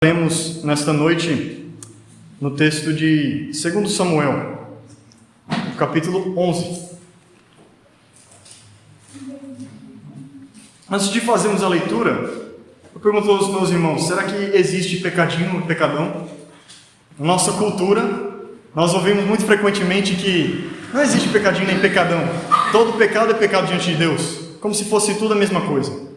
Lemos nesta noite no texto de 2 Samuel, no capítulo 11. Antes de fazermos a leitura, eu pergunto aos meus irmãos, será que existe pecadinho e pecadão? Na nossa cultura, nós ouvimos muito frequentemente que não existe pecadinho nem pecadão. Todo pecado é pecado diante de Deus, como se fosse tudo a mesma coisa.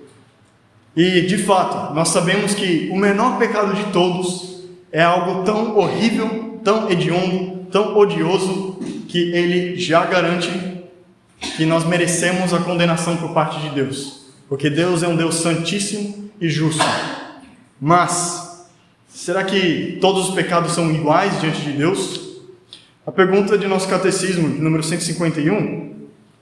E, de fato, nós sabemos que o menor pecado de todos é algo tão horrível, tão hediondo, tão odioso, que ele já garante que nós merecemos a condenação por parte de Deus. Porque Deus é um Deus santíssimo e justo. Mas, será que todos os pecados são iguais diante de Deus? A pergunta de nosso catecismo, número 151,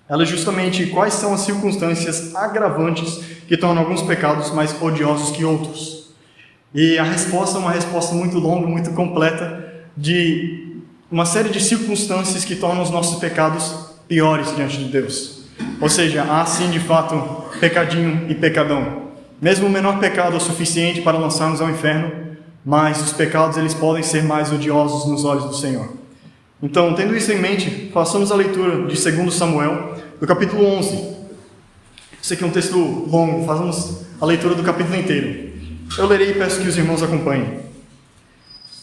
ela é justamente quais são as circunstâncias agravantes que tornam alguns pecados mais odiosos que outros. E a resposta é uma resposta muito longa, muito completa, de uma série de circunstâncias que tornam os nossos pecados piores diante de Deus. Ou seja, há sim de fato pecadinho e pecadão. Mesmo o menor pecado é o suficiente para lançarmos ao inferno, mas os pecados eles podem ser mais odiosos nos olhos do Senhor. Então, tendo isso em mente, façamos a leitura de 2 Samuel, do capítulo 11. Isso aqui é um texto longo, façamos a leitura do capítulo inteiro. Eu lerei e peço que os irmãos acompanhem.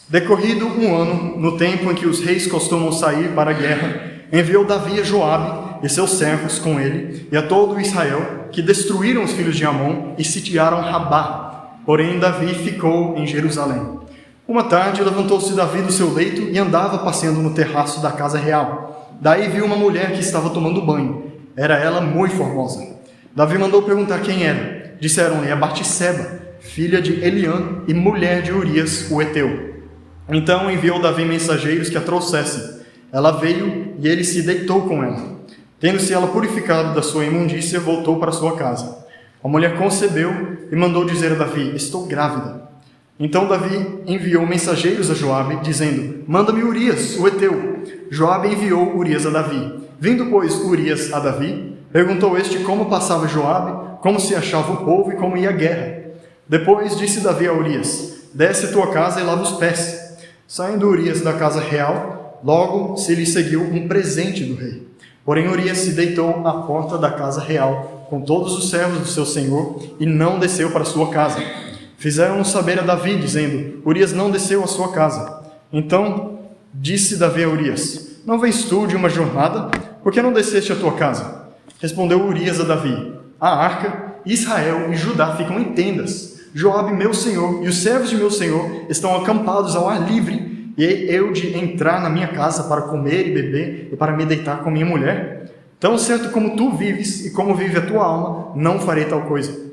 Decorrido um ano, no tempo em que os reis costumam sair para a guerra, enviou Davi a Joabe e seus servos com ele, e a todo Israel, que destruíram os filhos de Amon e sitiaram Rabá. Porém, Davi ficou em Jerusalém. Uma tarde, levantou-se Davi do seu leito e andava passeando no terraço da casa real. Daí viu uma mulher que estava tomando banho. Era ela muito formosa. Davi mandou perguntar quem era. Disseram-lhe, é Batseba, filha de Eliã e mulher de Urias, o heteu. Então enviou Davi mensageiros que a trouxessem. Ela veio e ele se deitou com ela. Tendo-se ela purificado da sua imundícia, voltou para sua casa. A mulher concebeu e mandou dizer a Davi, estou grávida. Então Davi enviou mensageiros a Joabe, dizendo, manda-me Urias, o heteu. Joabe enviou Urias a Davi. Vindo, pois, Urias a Davi, perguntou este como passava Joabe, como se achava o povo e como ia a guerra. Depois disse Davi a Urias, desce a tua casa e lava os pés. Saindo Urias da casa real, logo se lhe seguiu um presente do rei. Porém Urias se deitou à porta da casa real, com todos os servos do seu senhor, e não desceu para sua casa. Fizeram-no saber a Davi, dizendo, Urias não desceu à sua casa. Então disse Davi a Urias, não vens tu de uma jornada? Por que não desceste à tua casa? Respondeu Urias a Davi, a arca, Israel e Judá ficam em tendas. Joabe, meu senhor, e os servos de meu senhor estão acampados ao ar livre, e eu de entrar na minha casa para comer e beber e para me deitar com minha mulher? Tão certo como tu vives e como vive a tua alma, não farei tal coisa.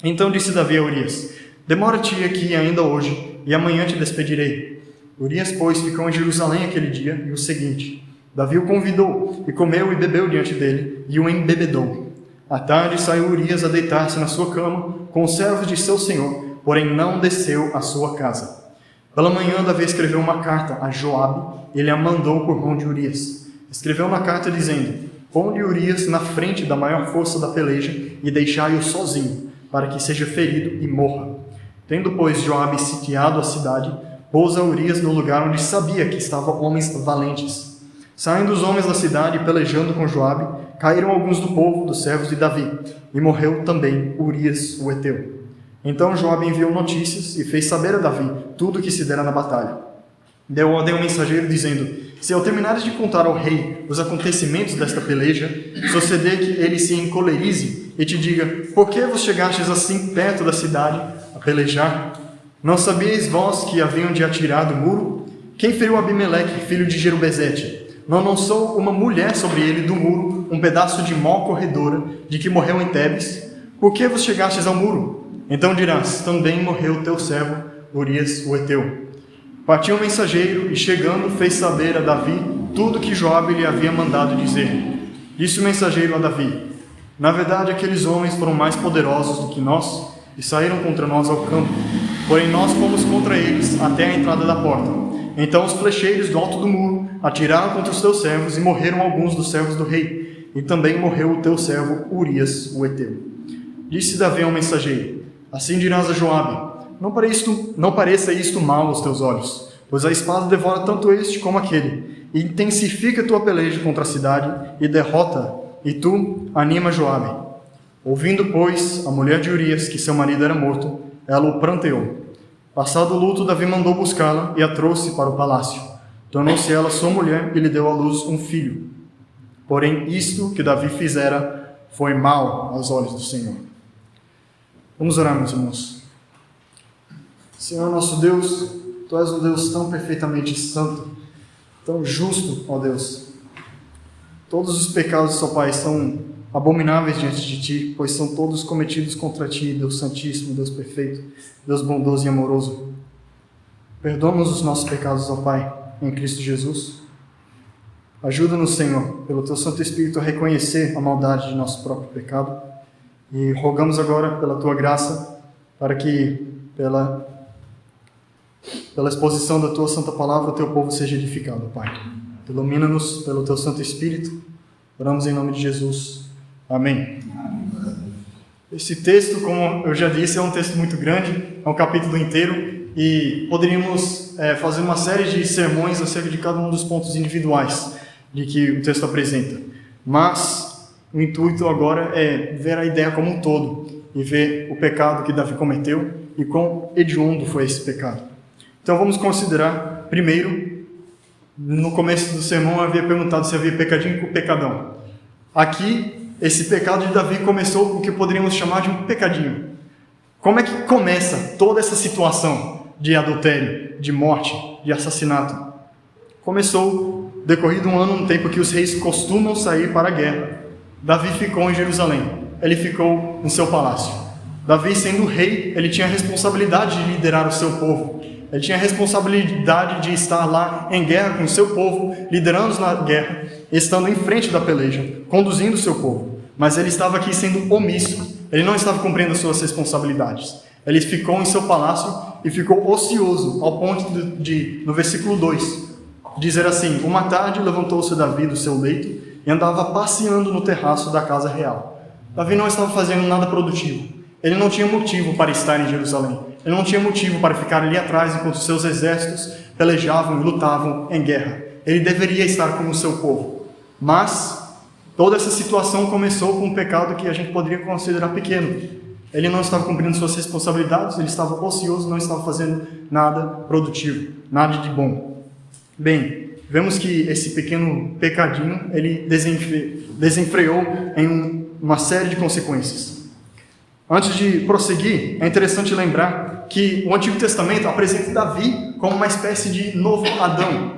Então disse Davi a Urias, demora-te aqui ainda hoje, e amanhã te despedirei. Urias, pois, ficou em Jerusalém aquele dia e o seguinte. Davi o convidou, e comeu e bebeu diante dele, e o embebedou. À tarde saiu Urias a deitar-se na sua cama, com os servos de seu senhor, porém não desceu à sua casa. Pela manhã Davi escreveu uma carta a Joabe, e ele a mandou por mão de Urias. Escreveu na carta dizendo, ponde Urias na frente da maior força da peleja, e deixai-o sozinho, para que seja ferido e morra. Tendo, pois, Joabe sitiado a cidade, pôs a Urias no lugar onde sabia que estavam homens valentes. Saindo os homens da cidade e pelejando com Joabe, caíram alguns do povo, dos servos de Davi, e morreu também Urias, o heteu. Então Joabe enviou notícias e fez saber a Davi tudo o que se dera na batalha. Deu ordem ao mensageiro, dizendo, se ao terminares de contar ao rei os acontecimentos desta peleja, suceder que ele se encolerize e te diga, por que vos chegastes assim perto da cidade a pelejar? Não sabíeis vós que haviam de atirar do muro? Quem feriu Abimeleque, filho de Jerubezete? Não lançou uma mulher sobre ele do muro um pedaço de mó corredora, de que morreu em Tebes? Por que vos chegastes ao muro? Então dirás, também morreu teu servo, Urias, o heteu. Partiu um mensageiro e, chegando, fez saber a Davi tudo que Joabe lhe havia mandado dizer. Disse o mensageiro a Davi, na verdade aqueles homens foram mais poderosos do que nós e saíram contra nós ao campo, porém nós fomos contra eles até a entrada da porta. Então os flecheiros do alto do muro atiraram contra os teus servos e morreram alguns dos servos do rei, e também morreu o teu servo Urias, o heteu. Disse Davi ao mensageiro, assim dirás a Joabe, não pareça isto mal aos teus olhos, pois a espada devora tanto este como aquele, e intensifica tua peleja contra a cidade, e derrota, e tu anima Joabe. Ouvindo, pois, a mulher de Urias, que seu marido era morto, ela o pranteou. Passado o luto, Davi mandou buscá-la e a trouxe para o palácio. Tornou-se ela sua mulher e lhe deu à luz um filho. Porém, isto que Davi fizera foi mal aos olhos do Senhor. Vamos orar, meus irmãos. Senhor nosso Deus, Tu és um Deus tão perfeitamente santo, tão justo, ó Deus. Todos os pecados, ó Pai, são abomináveis diante de Ti, pois são todos cometidos contra Ti, Deus Santíssimo, Deus perfeito, Deus bondoso e amoroso. Perdoa-nos os nossos pecados, ó Pai, em Cristo Jesus. Ajuda-nos, Senhor, pelo Teu Santo Espírito a reconhecer a maldade de nosso próprio pecado, e rogamos agora pela Tua graça, para que pela exposição da Tua Santa Palavra o Teu povo seja edificado, Pai. Ilumina-nos pelo Teu Santo Espírito. Oramos em nome de Jesus. Amém. Esse texto, como eu já disse, é um texto muito grande, é um capítulo inteiro, e poderíamos fazer uma série de sermões acerca de cada um dos pontos individuais de que o texto apresenta. Mas o intuito agora é ver a ideia como um todo e ver o pecado que Davi cometeu e quão hediondo foi esse pecado. Então vamos considerar, primeiro, no começo do sermão eu havia perguntado se havia pecadinho com pecadão. Aqui, esse pecado de Davi começou com o que poderíamos chamar de um pecadinho. Como é que começa toda essa situação de adultério, de morte, de assassinato? Começou, decorrido um tempo que os reis costumam sair para a guerra. Davi ficou em Jerusalém, ele ficou no seu palácio. Davi, sendo rei, ele tinha a responsabilidade de liderar o seu povo. Ele tinha a responsabilidade de estar lá em guerra com o seu povo, liderando na guerra, estando em frente da peleja, conduzindo o seu povo. Mas ele estava aqui sendo omisso, ele não estava cumprindo as suas responsabilidades. Ele ficou em seu palácio e ficou ocioso, ao ponto no versículo 2, dizer assim: uma tarde levantou-se Davi do seu leito e andava passeando no terraço da casa real. Davi não estava fazendo nada produtivo. Ele não tinha motivo para estar em Jerusalém. Ele não tinha motivo para ficar ali atrás enquanto seus exércitos pelejavam e lutavam em guerra. Ele deveria estar com o seu povo. Mas toda essa situação começou com um pecado que a gente poderia considerar pequeno. Ele não estava cumprindo suas responsabilidades, ele estava ocioso, não estava fazendo nada produtivo, nada de bom. Bem, vemos que esse pequeno pecadinho, ele desenfreou em uma série de consequências. Antes de prosseguir, é interessante lembrar que o Antigo Testamento apresenta Davi como uma espécie de novo Adão.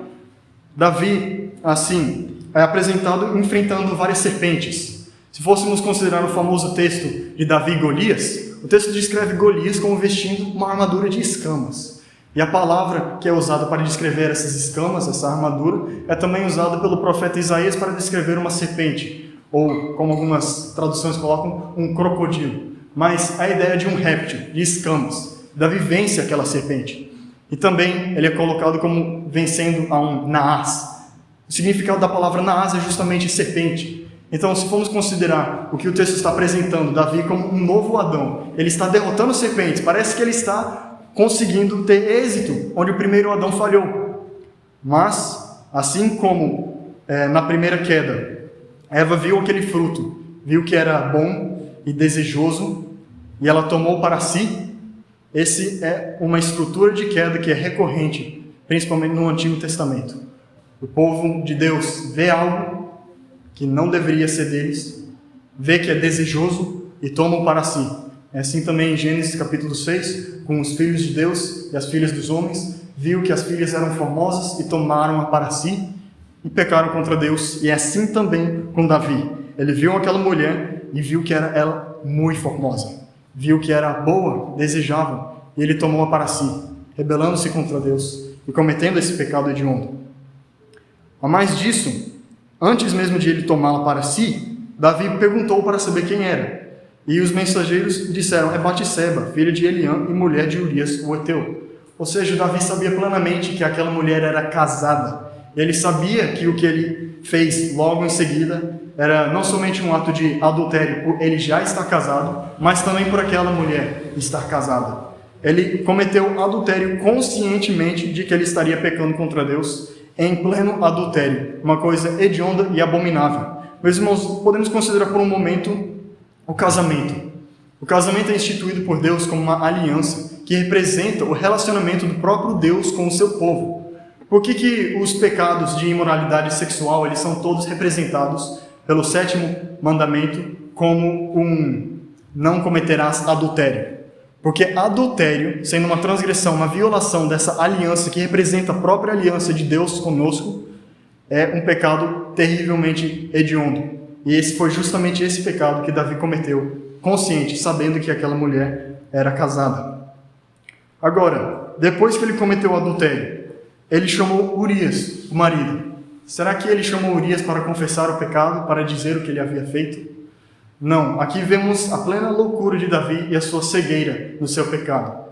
Davi, assim, é apresentado enfrentando várias serpentes. Se fôssemos considerar o famoso texto de Davi e Golias, o texto descreve Golias como vestindo uma armadura de escamas. E a palavra que é usada para descrever essas escamas, essa armadura, é também usada pelo profeta Isaías para descrever uma serpente, ou, como algumas traduções colocam, um crocodilo. Mas a ideia de um réptil, de escamas. Davi vence aquela serpente. E também ele é colocado como vencendo a um Naás. O significado da palavra Naás é justamente serpente. Então, se formos considerar o que o texto está apresentando, Davi como um novo Adão, ele está derrotando serpentes. Parece que ele está conseguindo ter êxito onde o primeiro Adão falhou. Mas, assim como na primeira queda, Eva viu aquele fruto, viu que era bom e desejoso, e ela tomou para si. Esse é uma estrutura de queda que é recorrente, principalmente no Antigo Testamento. O povo de Deus vê algo que não deveria ser deles, vê que é desejoso e tomam para si. É assim também em Gênesis capítulo 6, com os filhos de Deus e as filhas dos homens, viu que as filhas eram formosas e tomaram-a para si e pecaram contra Deus. E é assim também com Davi. Ele viu aquela mulher e viu que era ela muito formosa. Viu que era boa, desejável, e ele tomou-a para si, rebelando-se contra Deus e cometendo esse pecado hediondo. A mais disso, antes mesmo de ele tomá-la para si, Davi perguntou para saber quem era. E os mensageiros disseram: é Batseba, filha de Eliã e mulher de Urias, o heteu. Ou seja, Davi sabia plenamente que aquela mulher era casada. Ele sabia que o que ele fez logo em seguida era não somente um ato de adultério por ele já estar casado, mas também por aquela mulher estar casada. ele cometeu adultério conscientemente de que ele estaria pecando contra Deus em pleno adultério, uma coisa hedionda e abominável. Meus irmãos, podemos considerar por um momento o casamento. O casamento é instituído por Deus como uma aliança que representa o relacionamento do próprio Deus com o seu povo. Por que os pecados de imoralidade sexual eles são todos representados pelo 7º mandamento como não cometerás adultério? Porque adultério, sendo uma transgressão, uma violação dessa aliança que representa a própria aliança de Deus conosco, é um pecado terrivelmente hediondo. E esse foi justamente esse pecado que Davi cometeu, consciente, sabendo que aquela mulher era casada. Agora, depois que ele cometeu o adultério, ele chamou Urias, o marido. Será que ele chamou Urias para confessar o pecado, para dizer o que ele havia feito? Não, aqui vemos a plena loucura de Davi e a sua cegueira no seu pecado.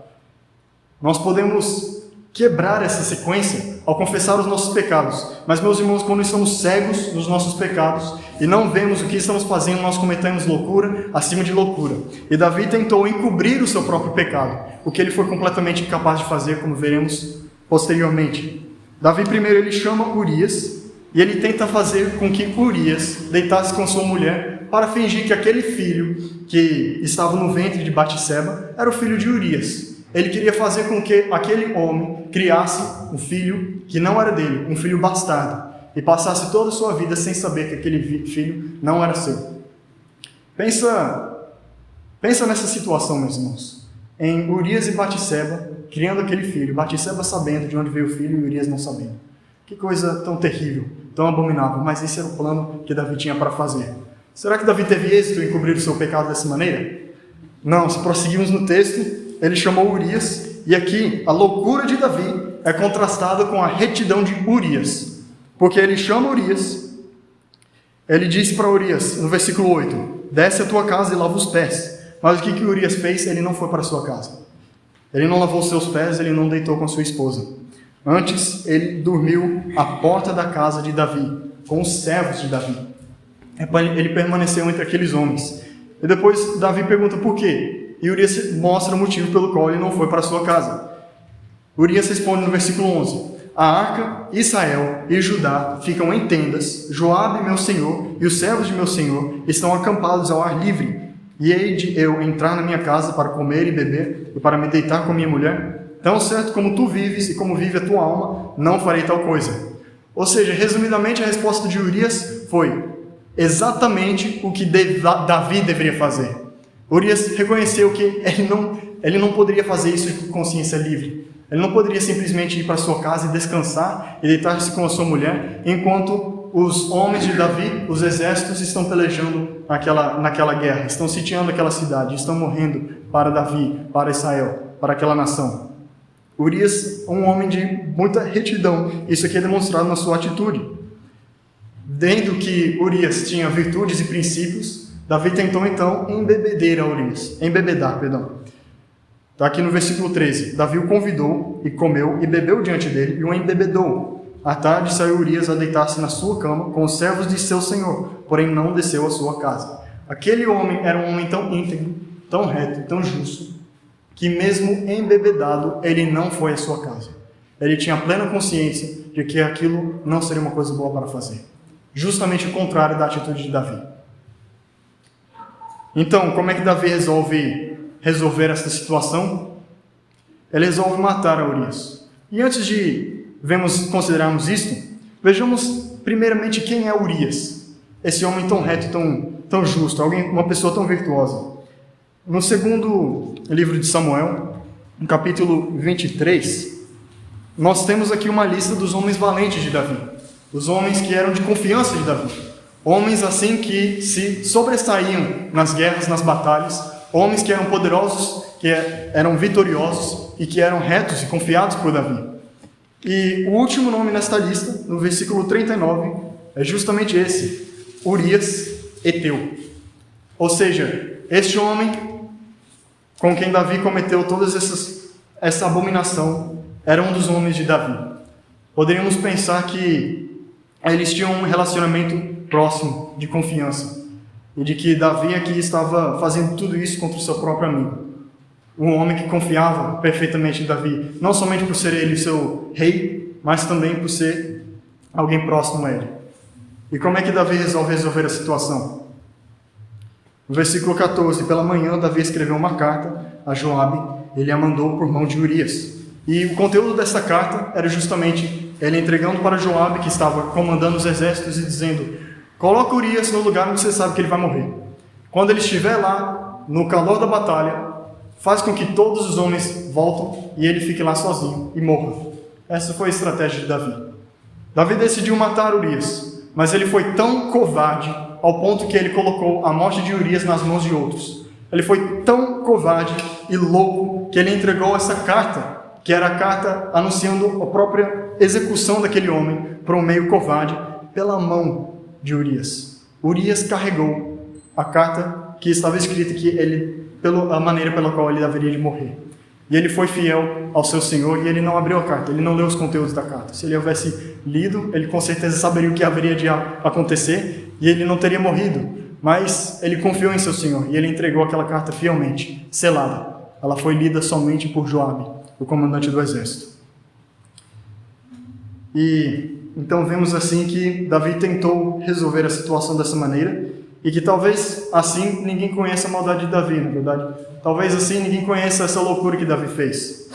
Nós podemos quebrar essa sequência ao confessar os nossos pecados. Mas, meus irmãos, quando estamos cegos nos nossos pecados e não vemos o que estamos fazendo, nós cometemos loucura acima de loucura. E Davi tentou encobrir o seu próprio pecado, o que ele foi completamente incapaz de fazer, como veremos posteriormente. Davi primeiro ele chama Urias e ele tenta fazer com que Urias deitasse com sua mulher para fingir que aquele filho que estava no ventre de Batseba era o filho de Urias. Ele queria fazer com que aquele homem criasse um filho que não era dele, um filho bastardo, e passasse toda a sua vida sem saber que aquele filho não era seu. Pensa nessa situação, meus irmãos, em Urias e Batseba criando aquele filho, Batseba sabendo de onde veio o filho e Urias não sabendo. Que coisa tão terrível, tão abominável, mas esse era o plano que Davi tinha para fazer. Será que Davi teve êxito em cobrir o seu pecado dessa maneira? Não, se prosseguirmos no texto, ele chamou Urias, e aqui a loucura de Davi é contrastada com a retidão de Urias, porque ele chama Urias, ele disse para Urias, no versículo 8, desce a tua casa e lava os pés. Mas o que Urias fez? Ele não foi para a sua casa. Ele não lavou os seus pés, ele não deitou com a sua esposa. Antes, ele dormiu à porta da casa de Davi, com os servos de Davi. Ele permaneceu entre aqueles homens. E depois Davi pergunta por quê? E Urias mostra o motivo pelo qual ele não foi para a sua casa. Urias responde no versículo 11: a arca, Israel e Judá ficam em tendas, Joabe, meu senhor, e os servos de meu senhor estão acampados ao ar livre. E hei de eu entrar na minha casa para comer e beber, e para me deitar com minha mulher? Tão certo como tu vives e como vive a tua alma, não farei tal coisa. Ou seja, resumidamente, a resposta de Urias foi exatamente o que Davi deveria fazer. Urias reconheceu que ele não poderia fazer isso com consciência livre. Ele não poderia simplesmente ir para sua casa e descansar e deitar-se com a sua mulher, enquanto os homens de Davi, os exércitos, estão pelejando naquela guerra, estão sitiando aquela cidade, estão morrendo para Davi, para Israel, para aquela nação. Urias, um homem de muita retidão, isso aqui é demonstrado na sua atitude. Vendo que Urias tinha virtudes e princípios, Davi tentou então embebedar. Está aqui no versículo 13. Davi o convidou e comeu e bebeu diante dele e o embebedou. À tarde saiu Urias a deitar-se na sua cama com os servos de seu senhor, porém não desceu à sua casa. Aquele homem era um homem tão íntegro, tão reto, tão justo, que mesmo embebedado, ele não foi à sua casa. Ele tinha plena consciência de que aquilo não seria uma coisa boa para fazer. Justamente o contrário da atitude de Davi. Então, como é que Davi resolver essa situação? Ele resolve matar a Urias. E antes de considerarmos isto, vejamos primeiramente quem é Urias. Esse homem tão reto, tão justo, uma pessoa tão virtuosa. No segundo livro de Samuel, no capítulo 23, nós temos aqui uma lista dos homens valentes de Davi. Os homens que eram de confiança de Davi. Homens assim que se sobressaíam nas guerras, nas batalhas. Homens que eram poderosos, que eram vitoriosos e que eram retos e confiados por Davi. E o último nome nesta lista, no versículo 39, é justamente esse, Urias Heteu. Ou seja, este homem com quem Davi cometeu essa abominação era um dos homens de Davi. Poderíamos pensar que eles tinham um relacionamento próximo, de confiança, e de que Davi aqui estava fazendo tudo isso contra o seu próprio amigo. um homem que confiava perfeitamente em Davi, não somente por ser ele seu rei, mas também por ser alguém próximo a ele. E como é que Davi resolver a situação? No versículo 14, pela manhã Davi escreveu uma carta a Joabe, ele a mandou por mão de Urias. E o conteúdo dessa carta era justamente ele entregando para Joabe, que estava comandando os exércitos, e dizendo: coloca Urias no lugar onde você sabe que ele vai morrer. Quando ele estiver lá, no calor da batalha, faz com que todos os homens voltem e ele fique lá sozinho e morra. Essa foi a estratégia de Davi. Davi decidiu matar Urias, mas ele foi tão covarde ao ponto que ele colocou a morte de Urias nas mãos de outros. Ele foi tão covarde e louco que ele entregou essa carta, que era a carta anunciando a própria execução daquele homem, para um meio covarde, pela mão de Urias. Urias carregou a carta que estava escrita que a maneira pela qual ele haveria de morrer. E ele foi fiel ao seu Senhor e ele não abriu a carta, ele não leu os conteúdos da carta. Se ele houvesse lido, ele com certeza saberia o que haveria de acontecer e ele não teria morrido. Mas ele confiou em seu Senhor e ele entregou aquela carta fielmente, selada. Ela foi lida somente por Joabe, o comandante do exército. E então vemos assim que Davi tentou resolver a situação dessa maneira, e que talvez assim ninguém conheça a maldade de Davi, na verdade. Talvez assim ninguém conheça essa loucura que Davi fez.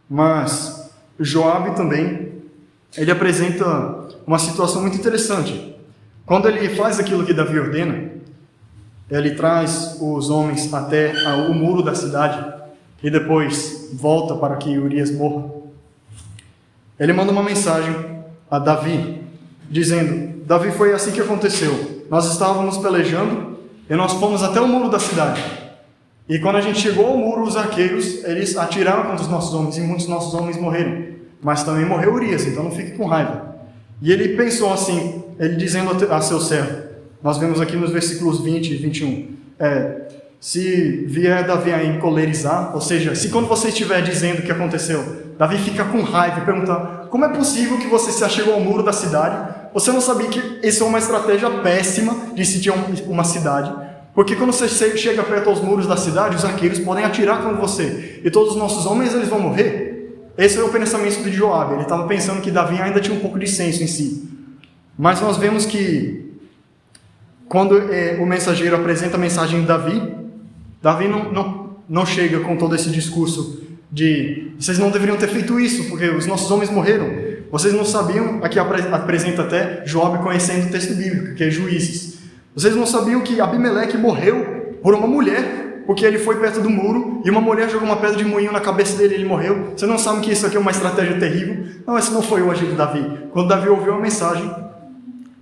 Mas Joabe também, ele apresenta uma situação muito interessante. Quando ele faz aquilo que Davi ordena, ele traz os homens até o muro da cidade e depois volta para que Urias morra. Ele manda uma mensagem a Davi, dizendo: Davi, foi assim que aconteceu. Nós estávamos pelejando e nós fomos até o muro da cidade. E quando a gente chegou ao muro, os arqueiros, eles atiraram contra os nossos homens e muitos dos nossos homens morreram. Mas também morreu Urias, então não fique com raiva. E ele pensou assim, ele dizendo a seu servo, nós vemos aqui nos versículos 20 e 21, se vier Davi a encolerizar, ou seja, se quando você estiver dizendo o que aconteceu, Davi fica com raiva e pergunta: como é possível que você se achegou ao muro da cidade? Você não sabia que isso é uma estratégia péssima de sitiar uma cidade? Porque quando você chega perto aos muros da cidade, os arqueiros podem atirar contra você, e todos os nossos homens eles vão morrer. Esse é o pensamento de Joabe. Ele estava pensando que Davi ainda tinha um pouco de senso em si. Mas nós vemos que quando o mensageiro apresenta a mensagem de Davi, Davi não chega com todo esse discurso de: vocês não deveriam ter feito isso, porque os nossos homens morreram. Vocês não sabiam, aqui apresenta até Joabe conhecendo o texto bíblico, que é Juízes. Vocês não sabiam que Abimeleque morreu por uma mulher, porque ele foi perto do muro e uma mulher jogou uma pedra de moinho na cabeça dele e ele morreu. Vocês não sabem que isso aqui é uma estratégia terrível? Não, esse não foi o agir de Davi. Quando Davi ouviu a mensagem,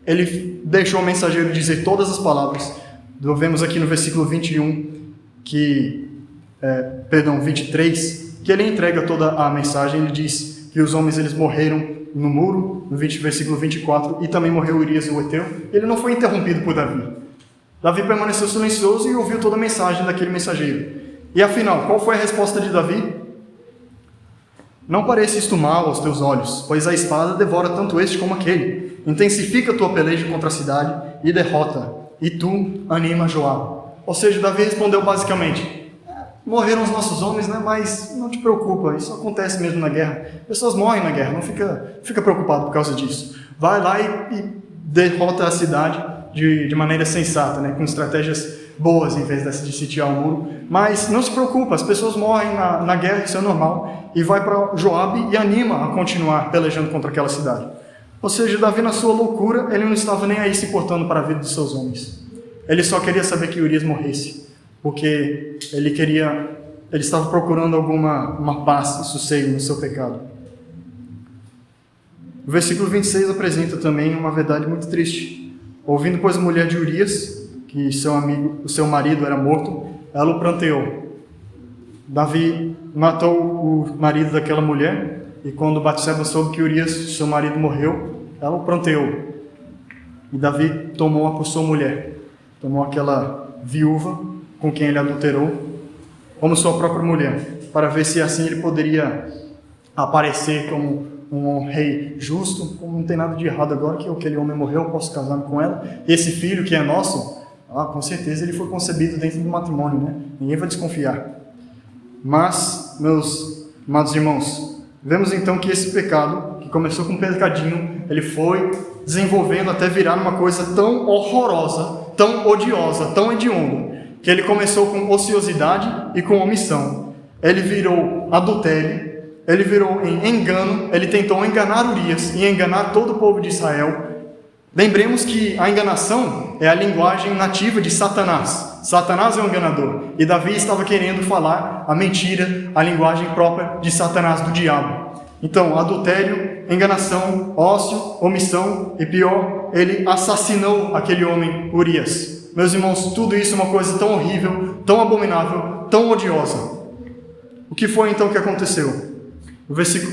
ele deixou o mensageiro dizer todas as palavras. Vemos aqui no versículo 21, 23, que ele entrega toda a mensagem. Ele diz que os homens eles morreram no muro, no versículo 24, e também morreu Urias o Heteu. Ele não foi interrompido por Davi. Davi permaneceu silencioso e ouviu toda a mensagem daquele mensageiro. E afinal, qual foi a resposta de Davi? Não pareça isto mal aos teus olhos, pois a espada devora tanto este como aquele. Intensifica a tua peleja contra a cidade e derrota, e tu anima Joabe. Ou seja, Davi respondeu basicamente: morreram os nossos homens, né? Mas não te preocupa, isso acontece mesmo na guerra. Pessoas morrem na guerra, não fica preocupado por causa disso. Vai lá e derrota a cidade de maneira sensata, né? Com estratégias boas, em vez de sitiar o muro. Mas não se preocupa, as pessoas morrem na guerra, isso é normal. E vai para Joabe e anima a continuar pelejando contra aquela cidade. Ou seja, Davi, na sua loucura, ele não estava nem aí se importando para a vida dos seus homens. Ele só queria saber que Urias morresse, porque ele estava procurando uma paz e sossego no seu pecado. O versículo 26 apresenta também uma verdade muito triste. Ouvindo, pois, a mulher de Urias, que o seu marido era morto, ela o pranteou. Davi matou o marido daquela mulher, e quando Batseba soube que Urias, seu marido, morreu, ela o pranteou. E Davi tomou-a por sua mulher, tomou aquela viúva com quem ele adulterou, como sua própria mulher, para ver se assim ele poderia aparecer como um rei justo. Como não tem nada de errado agora que aquele homem morreu, eu posso casar com ela. E esse filho que é nosso, com certeza ele foi concebido dentro do matrimônio, né? Ninguém vai desconfiar. Mas, meus amados irmãos, vemos então que esse pecado, que começou com um pecadinho, ele foi desenvolvendo até virar uma coisa tão horrorosa, tão odiosa, tão hedionda, que ele começou com ociosidade e com omissão. Ele virou adultério, ele virou em engano, ele tentou enganar Urias e enganar todo o povo de Israel. Lembremos que a enganação é a linguagem nativa de Satanás. Satanás é um enganador. E Davi estava querendo falar a mentira, a linguagem própria de Satanás, do diabo. Então, adultério, enganação, ócio, omissão e pior, ele assassinou aquele homem Urias. Meus irmãos, tudo isso é uma coisa tão horrível, tão abominável, tão odiosa. O que foi então que aconteceu?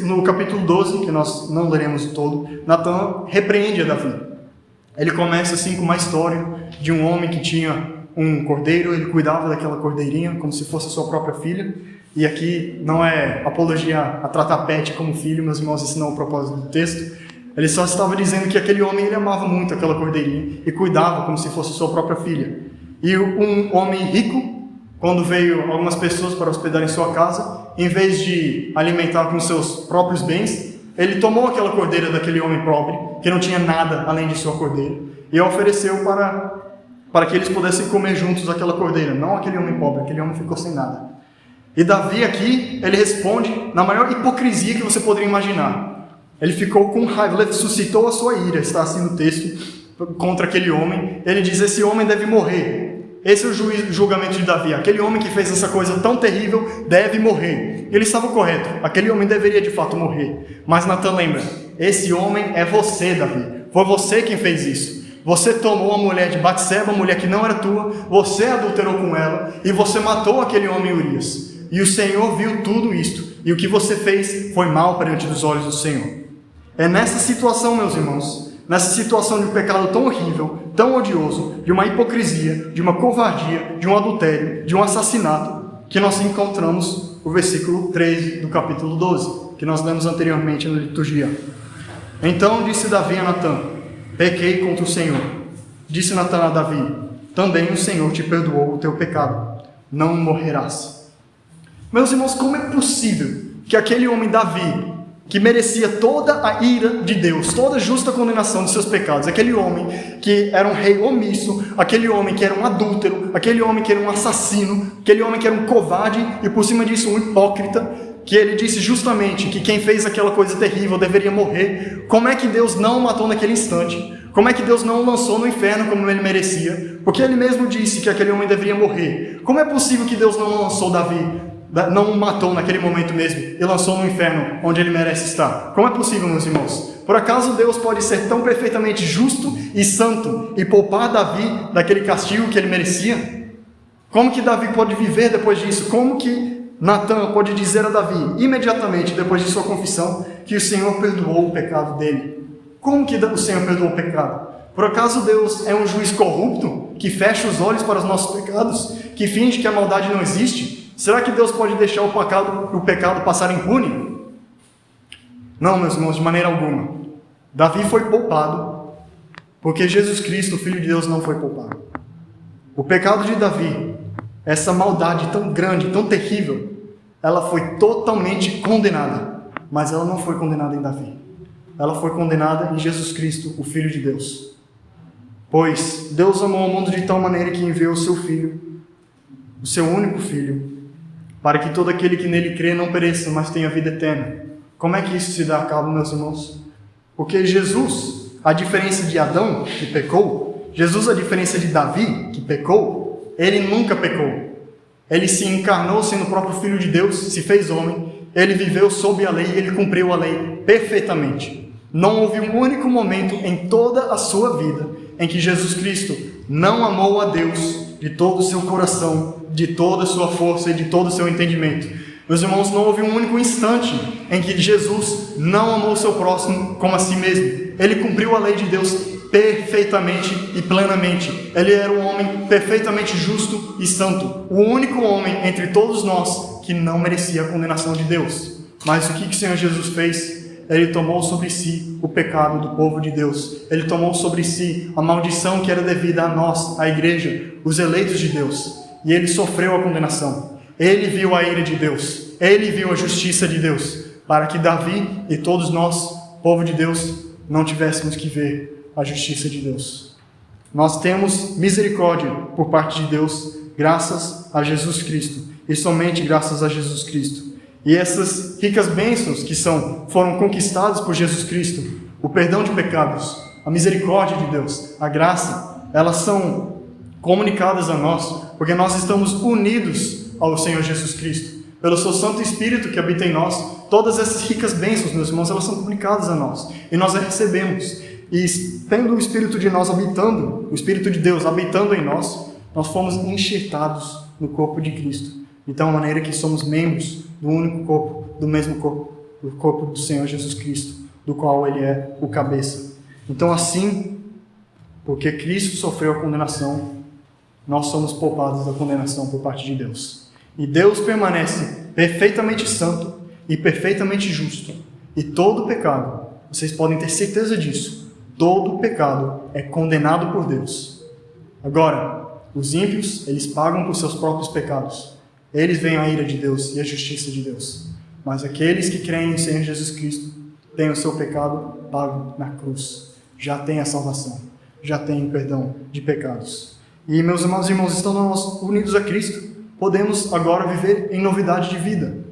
No capítulo 12, que nós não leremos todo, Natan repreende a Davi. Ele começa assim com uma história de um homem que tinha um cordeiro, ele cuidava daquela cordeirinha como se fosse a sua própria filha. E aqui não é apologia a tratar Pet como filho, meus irmãos, esse não é o propósito do texto. Ele só estava dizendo que aquele homem, ele amava muito aquela cordeirinha e cuidava como se fosse a sua própria filha. E um homem rico, quando veio algumas pessoas para hospedar em sua casa, em vez de alimentar com seus próprios bens, ele tomou aquela cordeira daquele homem pobre, que não tinha nada além de sua cordeira, e a ofereceu para que eles pudessem comer juntos aquela cordeira, não aquele homem pobre, aquele homem ficou sem nada. E Davi aqui, ele responde na maior hipocrisia que você poderia imaginar. Ele ficou com raiva, ele suscitou a sua ira, está assim no texto, contra aquele homem. Ele diz, esse homem deve morrer. Esse é o julgamento de Davi. Aquele homem que fez essa coisa tão terrível deve morrer. Ele estava correto. Aquele homem deveria de fato morrer. Mas Natan lembra, esse homem é você, Davi. Foi você quem fez isso. Você tomou a mulher de Batseba, a mulher que não era tua, você adulterou com ela e você matou aquele homem Urias. E o Senhor viu tudo isto. E o que você fez foi mal perante os olhos do Senhor. É nessa situação, meus irmãos, nessa situação de um pecado tão horrível, tão odioso, de uma hipocrisia, de uma covardia, de um adultério, de um assassinato, que nós encontramos o versículo 13 do capítulo 12, que nós lemos anteriormente na liturgia. Então disse Davi a Natan, pequei contra o Senhor. Disse Natan a Davi, também o Senhor te perdoou o teu pecado, não morrerás. Meus irmãos, como é possível que aquele homem Davi, que merecia toda a ira de Deus, toda a justa condenação de seus pecados, aquele homem que era um rei omisso, aquele homem que era um adúltero, aquele homem que era um assassino, aquele homem que era um covarde e por cima disso um hipócrita, que ele disse justamente que quem fez aquela coisa terrível deveria morrer. Como é que Deus não o matou naquele instante? Como é que Deus não o lançou no inferno como ele merecia? Porque ele mesmo disse que aquele homem deveria morrer. Como é possível que Deus não lançou Davi, não o matou naquele momento mesmo e lançou no inferno onde ele merece estar? Como é possível, meus irmãos? Por acaso Deus pode ser tão perfeitamente justo e santo e poupar Davi daquele castigo que ele merecia? Como que Davi pode viver depois disso? Como que Natan pode dizer a Davi, imediatamente depois de sua confissão, que o Senhor perdoou o pecado dele? Como que o Senhor perdoou o pecado? Por acaso Deus é um juiz corrupto, que fecha os olhos para os nossos pecados, que finge que a maldade não existe? Será que Deus pode deixar o pecado passar impune? Não, meus irmãos, de maneira alguma. Davi foi poupado, porque Jesus Cristo, o Filho de Deus, não foi poupado. O pecado de Davi, essa maldade tão grande, tão terrível, ela foi totalmente condenada, mas ela não foi condenada em Davi. Ela foi condenada em Jesus Cristo, o Filho de Deus. Pois Deus amou o mundo de tal maneira que enviou o seu Filho, o seu único Filho, para que todo aquele que nele crê não pereça, mas tenha vida eterna. Como é que isso se dá a cabo, meus irmãos? Porque Jesus, a diferença de Adão, que pecou, Jesus, a diferença de Davi, que pecou, ele nunca pecou. Ele se encarnou sendo o próprio Filho de Deus, se fez homem, ele viveu sob a lei e ele cumpriu a lei perfeitamente. Não houve um único momento em toda a sua vida em que Jesus Cristo não amou a Deus de todo o seu coração, de toda a sua força e de todo o seu entendimento. Meus irmãos, não houve um único instante em que Jesus não amou o seu próximo como a si mesmo. Ele cumpriu a lei de Deus perfeitamente e plenamente. Ele era um homem perfeitamente justo e santo. O único homem entre todos nós que não merecia a condenação de Deus. Mas o que o Senhor Jesus fez? Ele tomou sobre si o pecado do povo de Deus. Ele tomou sobre si a maldição que era devida a nós, a igreja, os eleitos de Deus. E ele sofreu a condenação. Ele viu a ira de Deus. Ele viu a justiça de Deus. Para que Davi e todos nós, povo de Deus, não tivéssemos que ver a justiça de Deus. Nós temos misericórdia por parte de Deus, graças a Jesus Cristo. E somente graças a Jesus Cristo. E essas ricas bênçãos que foram conquistadas por Jesus Cristo, o perdão de pecados, a misericórdia de Deus, a graça, elas são comunicadas a nós, porque nós estamos unidos ao Senhor Jesus Cristo. Pelo seu Santo Espírito que habita em nós, todas essas ricas bênçãos, meus irmãos, elas são comunicadas a nós. E nós as recebemos. E tendo o Espírito de nós habitando, o Espírito de Deus habitando em nós, nós fomos enxertados no corpo de Cristo. De tal maneira que somos membros do único corpo, do mesmo corpo, do corpo do Senhor Jesus Cristo, do qual Ele é o cabeça. Então assim, porque Cristo sofreu a condenação, nós somos poupados da condenação por parte de Deus. E Deus permanece perfeitamente santo e perfeitamente justo. E todo pecado, vocês podem ter certeza disso, todo pecado é condenado por Deus. Agora, os ímpios, eles pagam por seus próprios pecados. Eles veem a ira de Deus e a justiça de Deus. Mas aqueles que creem em Senhor Jesus Cristo têm o seu pecado pago na cruz. Já têm a salvação. Já têm o perdão de pecados. E, meus amados irmãos, estando nós unidos a Cristo, podemos agora viver em novidade de vida.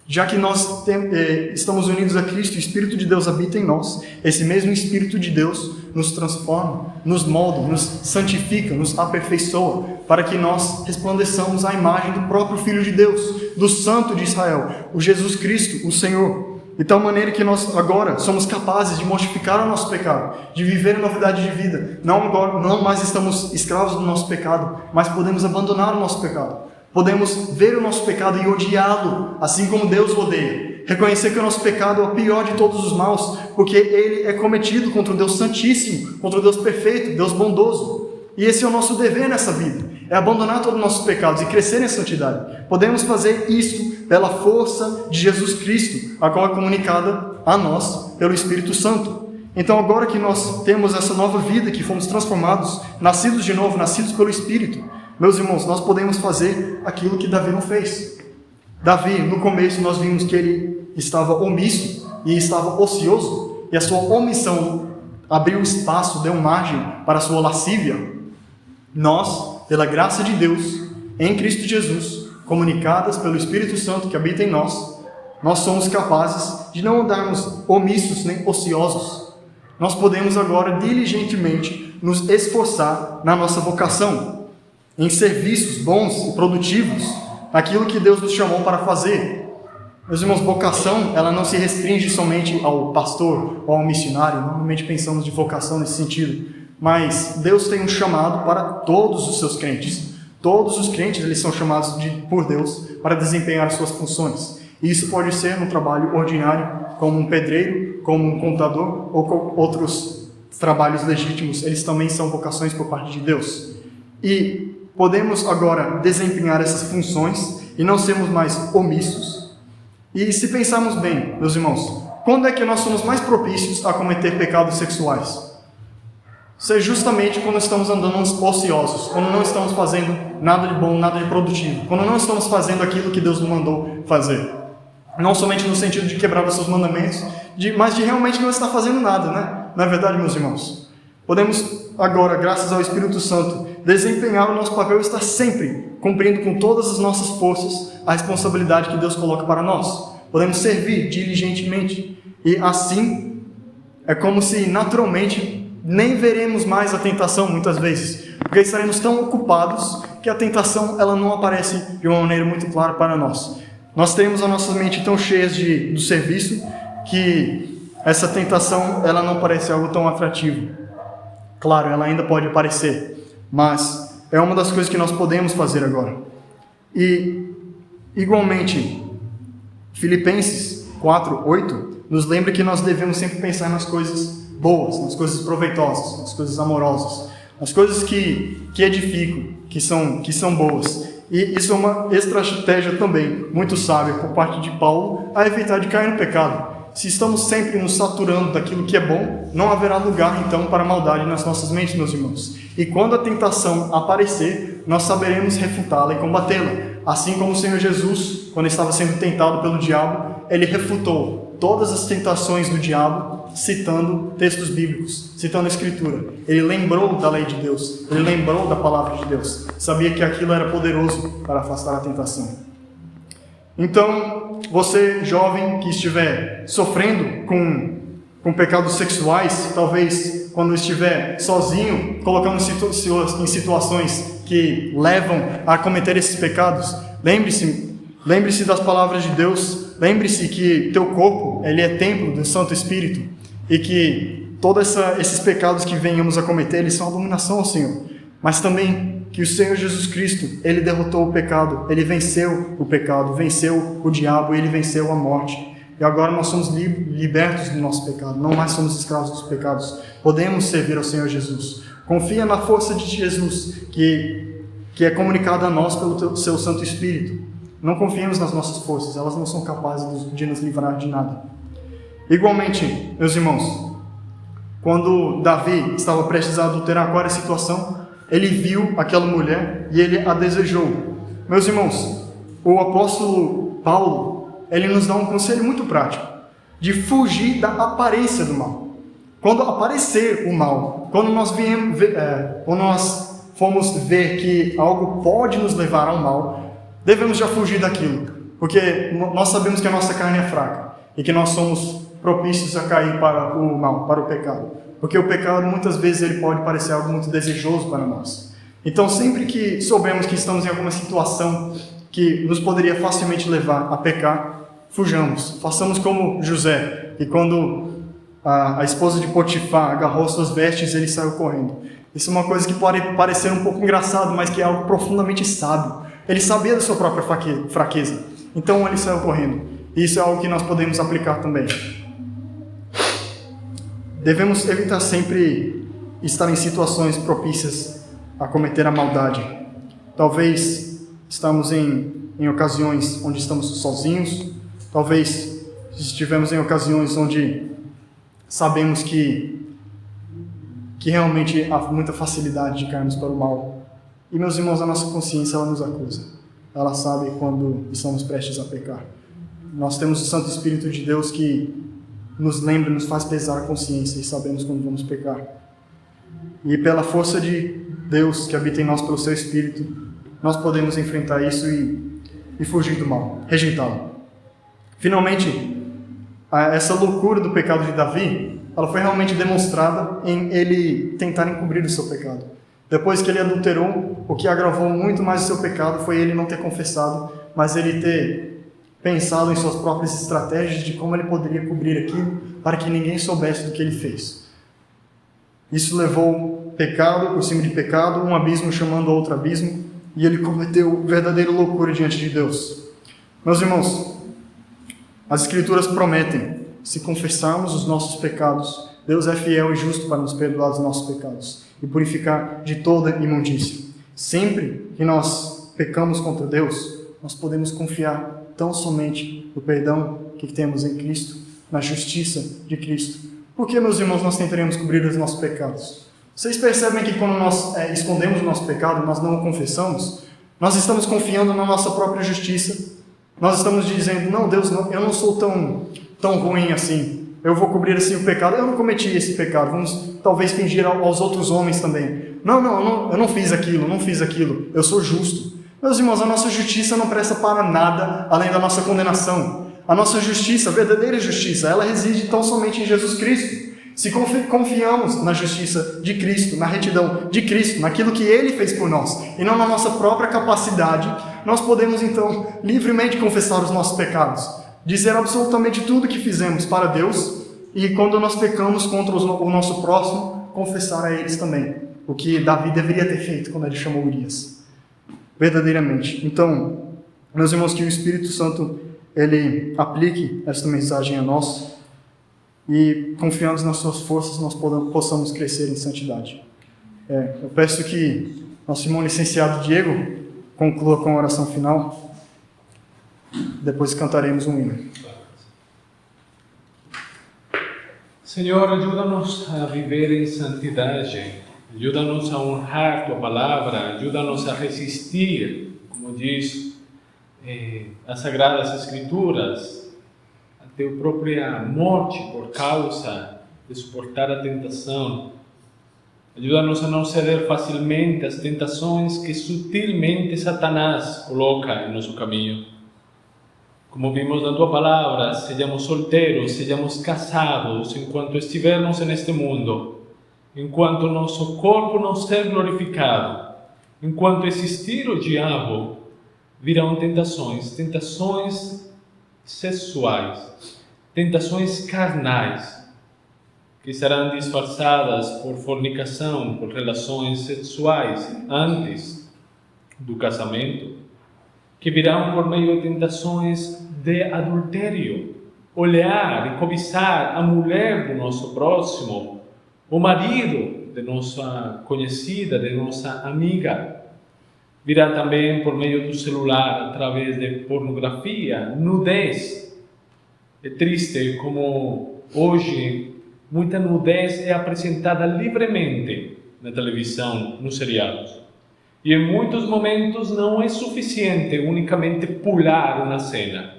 Já que nós estamos unidos a Cristo, o Espírito de Deus habita em nós, esse mesmo Espírito de Deus nos transforma, nos molda, nos santifica, nos aperfeiçoa, para que nós resplandeçamos a imagem do próprio Filho de Deus, do Santo de Israel, o Jesus Cristo, o Senhor. De tal maneira que nós agora somos capazes de mortificar o nosso pecado, de viver em novidade de vida. Não mais estamos escravos do nosso pecado, mas podemos abandonar o nosso pecado. Podemos ver o nosso pecado e odiá-lo, assim como Deus o odeia. Reconhecer que o nosso pecado é o pior de todos os maus, porque ele é cometido contra o Deus Santíssimo, contra o Deus perfeito, Deus bondoso. E esse é o nosso dever nessa vida, é abandonar todos os nossos pecados e crescer em santidade. Podemos fazer isso pela força de Jesus Cristo, a qual é comunicada a nós pelo Espírito Santo. Então agora que nós temos essa nova vida, que fomos transformados, nascidos de novo, nascidos pelo Espírito, meus irmãos, nós podemos fazer aquilo que Davi não fez. Davi, no começo, nós vimos que ele estava omisso e estava ocioso, e a sua omissão abriu espaço, deu margem para a sua lascívia. Nós, pela graça de Deus, em Cristo Jesus, comunicadas pelo Espírito Santo que habita em nós, nós somos capazes de não andarmos omissos nem ociosos. Nós podemos agora diligentemente nos esforçar na nossa vocação, em serviços bons e produtivos, aquilo que Deus nos chamou para fazer. Meus irmãos, vocação, ela não se restringe somente ao pastor ou ao missionário. Normalmente pensamos de vocação nesse sentido, mas Deus tem um chamado para todos os seus crentes. Todos os crentes, eles são chamados por Deus para desempenhar suas funções. E isso pode ser no trabalho ordinário, como um pedreiro, como um contador, ou com outros trabalhos legítimos. Eles também são vocações por parte de Deus. E podemos agora desempenhar essas funções e não sermos mais omissos. E se pensarmos bem, meus irmãos, quando é que nós somos mais propícios a cometer pecados sexuais? Isso é justamente quando estamos andando ociosos, quando não estamos fazendo nada de bom, nada de produtivo, quando não estamos fazendo aquilo que Deus nos mandou fazer. Não somente no sentido de quebrar os seus mandamentos, mas de realmente não estar fazendo nada, né? Não é verdade, meus irmãos? Podemos agora, graças ao Espírito Santo, desempenhar o nosso papel e estar sempre cumprindo com todas as nossas forças a responsabilidade que Deus coloca para nós. Podemos servir diligentemente e assim é como se naturalmente nem veremos mais a tentação muitas vezes, porque estaremos tão ocupados que a tentação ela não aparece de uma maneira muito clara para nós. Nós teremos a nossa mente tão cheia do serviço que essa tentação ela não parece algo tão atrativo. Claro, ela ainda pode aparecer, mas é uma das coisas que nós podemos fazer agora. E, igualmente, Filipenses 4:8 nos lembra que nós devemos sempre pensar nas coisas boas, nas coisas proveitosas, nas coisas amorosas, nas coisas que edificam, que são boas. E isso é uma estratégia também muito sábia por parte de Paulo a evitar de cair no pecado. se estamos sempre nos saturando daquilo que é bom, não haverá lugar então para a maldade nas nossas mentes, meus irmãos. E quando a tentação aparecer, nós saberemos refutá-la e combatê-la. Assim como o Senhor Jesus, quando estava sendo tentado pelo diabo, ele refutou todas as tentações do diabo, citando textos bíblicos, citando a Escritura. Ele lembrou da lei de Deus, ele lembrou da palavra de Deus, sabia que aquilo era poderoso para afastar a tentação. Então, você jovem que estiver sofrendo com pecados sexuais, talvez quando estiver sozinho, colocando em situações que levam a cometer esses pecados, lembre-se das palavras de Deus, lembre-se que teu corpo, ele é templo do Santo Espírito, e que todos esses pecados que venhamos a cometer, eles são abominação ao Senhor, mas também que o Senhor Jesus Cristo, ele derrotou o pecado, ele venceu o pecado, venceu o diabo, ele venceu a morte. E agora nós somos libertos do nosso pecado, não mais somos escravos dos pecados. Podemos servir ao Senhor Jesus. Confia na força de Jesus, que é comunicada a nós pelo seu Santo Espírito. Não confiemos nas nossas forças, elas não são capazes de nos livrar de nada. Igualmente, meus irmãos, quando Davi estava prestes a adulterar, qual era a situação? Ele viu aquela mulher e ele a desejou. Meus irmãos, o apóstolo Paulo, ele nos dá um conselho muito prático, de fugir da aparência do mal. Quando aparecer o mal, quando nós formos ver que algo pode nos levar ao mal, devemos já fugir daquilo, porque nós sabemos que a nossa carne é fraca e que nós somos propícios a cair para o mal, para o pecado. Porque o pecado, muitas vezes, ele pode parecer algo muito desejoso para nós. Então, sempre que soubermos que estamos em alguma situação que nos poderia facilmente levar a pecar, fujamos. Façamos como José, que quando a esposa de Potifar agarrou suas vestes, ele saiu correndo. Isso é uma coisa que pode parecer um pouco engraçado, mas que é algo profundamente sábio. Ele sabia da sua própria fraqueza, então ele saiu correndo. E isso é algo que nós podemos aplicar também. Devemos evitar sempre estar em situações propícias a cometer a maldade. Talvez estamos em ocasiões onde estamos sozinhos, talvez estivemos em ocasiões onde sabemos que realmente há muita facilidade de cairmos para o mal. E, meus irmãos, a nossa consciência, ela nos acusa. Ela sabe quando estamos prestes a pecar. Nós temos o Santo Espírito de Deus que nos lembra, nos faz pesar a consciência e sabemos quando vamos pecar. E pela força de Deus que habita em nós pelo seu Espírito, nós podemos enfrentar isso e fugir do mal, rejeitá-lo. Finalmente, essa loucura do pecado de Davi, ela foi realmente demonstrada em ele tentar encobrir o seu pecado. Depois que ele adulterou, o que agravou muito mais o seu pecado foi ele não ter confessado, mas ele ter pensado em suas próprias estratégias de como ele poderia cobrir aquilo para que ninguém soubesse do que ele fez. Isso levou pecado por cima de pecado, um abismo chamando outro abismo, e ele cometeu verdadeira loucura diante de Deus. Meus irmãos, as Escrituras prometem, se confessarmos os nossos pecados, Deus é fiel e justo para nos perdoar dos nossos pecados e purificar de toda imundícia. Sempre que nós pecamos contra Deus, nós podemos confiar tão somente no perdão que temos em Cristo, na justiça de Cristo. Por que, meus irmãos, nós tentaremos cobrir os nossos pecados? Vocês percebem que quando nós escondemos o nosso pecado, nós não o confessamos, nós estamos confiando na nossa própria justiça. Nós estamos dizendo, não, Deus, eu não sou tão ruim assim. Eu vou cobrir assim o pecado. Eu não cometi esse pecado. Vamos talvez fingir aos outros homens também. Não, eu não fiz aquilo. Eu sou justo. Meus irmãos, a nossa justiça não presta para nada além da nossa condenação. A nossa justiça, a verdadeira justiça, ela reside tão somente em Jesus Cristo. Se confiamos na justiça de Cristo, na retidão de Cristo, naquilo que Ele fez por nós, e não na nossa própria capacidade, nós podemos então livremente confessar os nossos pecados, dizer absolutamente tudo que fizemos para Deus, e quando nós pecamos contra o nosso próximo, confessar a eles também, o que Davi deveria ter feito quando ele chamou Urias. Verdadeiramente. Então, meus irmãos, que o Espírito Santo ele aplique esta mensagem a nós e, confiando nas suas forças, nós possamos crescer em santidade. Eu peço que nosso irmão licenciado Diego conclua com a oração final. Depois cantaremos um hino. Senhor, ajuda-nos a viver em santidade, ajuda-nos a honrar Tua palavra, ajuda-nos a resistir, como diz as Sagradas Escrituras, a Tua própria morte por causa de suportar a tentação. Ajuda-nos a não ceder facilmente às tentações que sutilmente Satanás coloca em nosso caminho. Como vimos na Tua palavra, sejamos solteiros, sejamos casados, enquanto estivermos neste mundo, enquanto nosso corpo não ser glorificado, enquanto existir o diabo, virão tentações sexuais, tentações carnais, que serão disfarçadas por fornicação, por relações sexuais antes do casamento, que virão por meio de tentações de adultério, olhar e cobiçar a mulher do nosso próximo, o marido de nossa conhecida, de nossa amiga. Virá também por meio do celular, através de pornografia, nudez. É triste como hoje muita nudez é apresentada livremente na televisão, nos seriados. E em muitos momentos não é suficiente unicamente pular uma cena,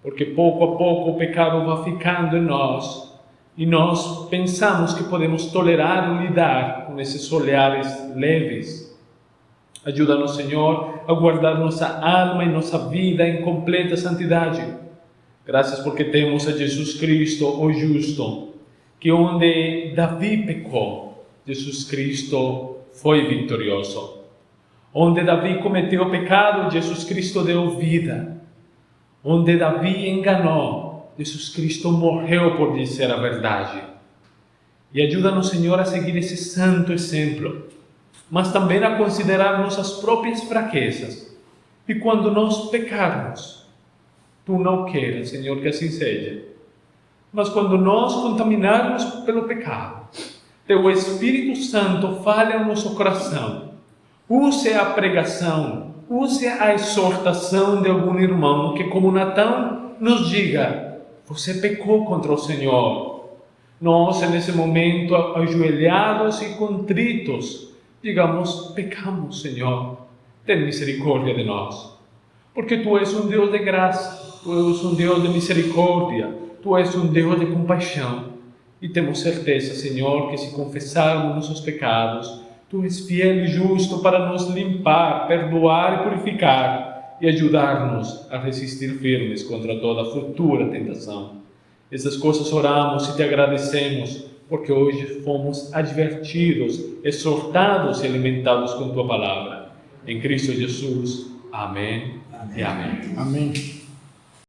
porque pouco a pouco o pecado vai ficando em nós e nós pensamos que podemos tolerar ou lidar com esses olhares leves. Ajuda-nos, Senhor, a guardar nossa alma e nossa vida em completa santidade. Graças porque temos a Jesus Cristo, o justo, que onde Davi pecou, Jesus Cristo foi vitorioso. Onde Davi cometeu pecado, Jesus Cristo deu vida. Onde Davi enganou, Jesus Cristo morreu por dizer a verdade. E ajuda-nos, Senhor, a seguir esse santo exemplo, mas também a considerar nossas próprias fraquezas. E quando nós pecarmos, Tu não queres, Senhor, que assim seja. Mas quando nós contaminarmos pelo pecado, Teu Espírito Santo fale ao nosso coração. Use a pregação, use a exortação de algum irmão que, como Natão, nos diga: você pecou contra o Senhor. Nós, nesse momento, ajoelhados e contritos, digamos: pecamos, Senhor, tem misericórdia de nós. Porque Tu és um Deus de graça, Tu és um Deus de misericórdia, Tu és um Deus de compaixão. E temos certeza, Senhor, que se confessarmos nossos pecados, Tu és fiel e justo para nos limpar, perdoar e purificar e ajudar-nos a resistir firmes contra toda futura tentação. Essas coisas oramos e Te agradecemos, porque hoje fomos advertidos, exortados e alimentados com Tua palavra. Em Cristo Jesus. Amém e amém. Amém.